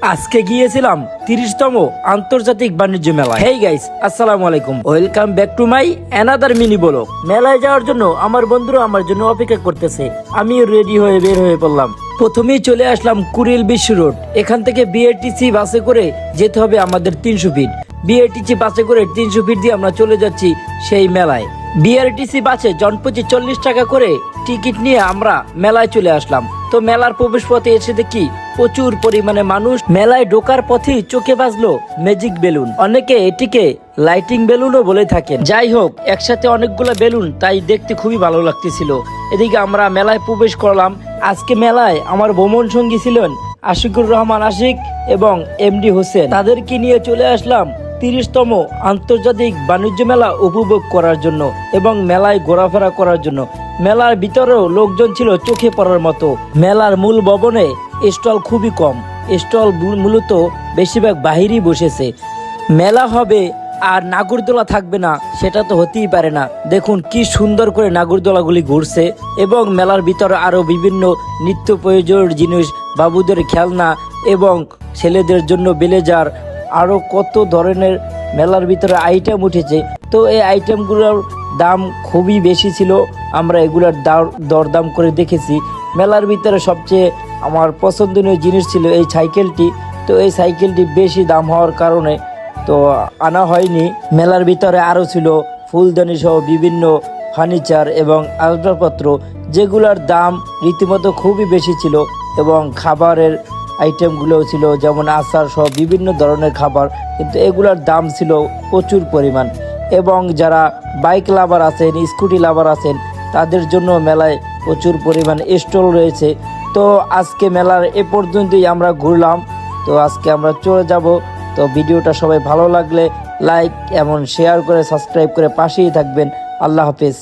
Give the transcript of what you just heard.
আজকে গিয়েছিলাম 30তম আন্তর্জাতিক বাণিজ্য মেলায়। হেই গাইস, আসসালামু আলাইকুম, welcome back to my another mini blog. মেলায় যাওয়ার জন্য আমার বন্ধুরা আমার জন্য অপেক্ষা করতেছে। আমিও রেডি হয়ে বের হয়ে পড়লাম। প্রথমেই চলে আসলাম কুড়িল বিশ্ব রোড। এখান থেকে বিআরটিসি বাসে করে যেতে হবে আমাদের 300 ফিট। বিআরটিসি বাসে করে 300 ফিট দিয়ে আমরা চলে যাচ্ছি সেই মেলায়। বিআরটিসি বাসে জনপ্রতি 40 টাকা করে টিকিট নিয়ে আমরা মেলায় চলে আসলাম। তো মেলার প্রবেশ পথে এসে দেখি প্রচুর পরিমাণে মানুষ। মেলায় ঢোকার পথেই চোখে বাজলো ম্যাজিক বেলুন, অনেকে এটিকে লাইটিং বেলুনও বলে থাকেন। যাই হোক, একসাথে অনেকগুলো বেলুন, তাই দেখতে খুবই ভালো লাগতেছিল। এদিকে আমরা মেলায় প্রবেশ করলাম। আজকে মেলায় আমার ভ্রমণ সঙ্গী ছিলেন আশিকুর রহমান আশিক এবং এমডি হোসেন। তাদেরকে নিয়ে চলে আসলাম 30তম আন্তর্জাতিক বাণিজ্য মেলা উপভোগ করার জন্য এবং মেলায় ঘোরাফেরা করার জন্য। মেলার ভিতরেও লোকজন ছিল চোখে পড়ার মতো। মেলার মূল ভবনে স্টল খুবই কম, স্টল মূলত বেশিরভাগ বাহিরেই বসেছে। মেলা হবে আর নাগরদোলা থাকবে না, সেটা তো হতেই পারে না। দেখুন কি সুন্দর করে নাগরদোলাগুলি ঘুরছে এবং মেলার ভিতরে আরো বিভিন্ন নিত্য প্রয়োজনীয় জিনিস, বাবুদের খেলনা এবং ছেলেদের জন্য ব্লেজার, আরো কত ধরনের মেলার ভিতরে আইটেম উঠেছে। তো এই আইটেমগুলোর দাম খুবই বেশি ছিল। আমরা এগুলোর দরদাম করে দেখেছি। মেলার ভিতরে সবচেয়ে আমার পছন্দনীয় জিনিস ছিল এই সাইকেলটি। তো এই সাইকেলটি বেশি দাম হওয়ার কারণে তো আনা হয়নি। মেলার ভিতরে আরও ছিল ফুলদানি সহ বিভিন্ন ফার্নিচার এবং আসবাবপত্র, যেগুলোর দাম রীতিমতো খুবই বেশি ছিল। এবং খাবারের আইটেমগুলোও ছিল, যেমন আচার সহ বিভিন্ন ধরনের খাবার, কিন্তু এগুলোর দাম ছিল প্রচুর পরিমাণ। এবং যারা বাইক লাভার আছেন, স্কুটি লাভার আছেন, তাদের জন্য মেলায় প্রচুর পরিমাণ স্টল রয়েছে। তো আজকে মেলার এ পর্যন্তই আমরা ঘুরলাম। তো আজকে আমরা চলে যাব। তো ভিডিওটা সবাই ভালো লাগলে লাইক এবং শেয়ার করে সাবস্ক্রাইব করে পাশেই থাকবেন। আল্লাহ হাফেজ।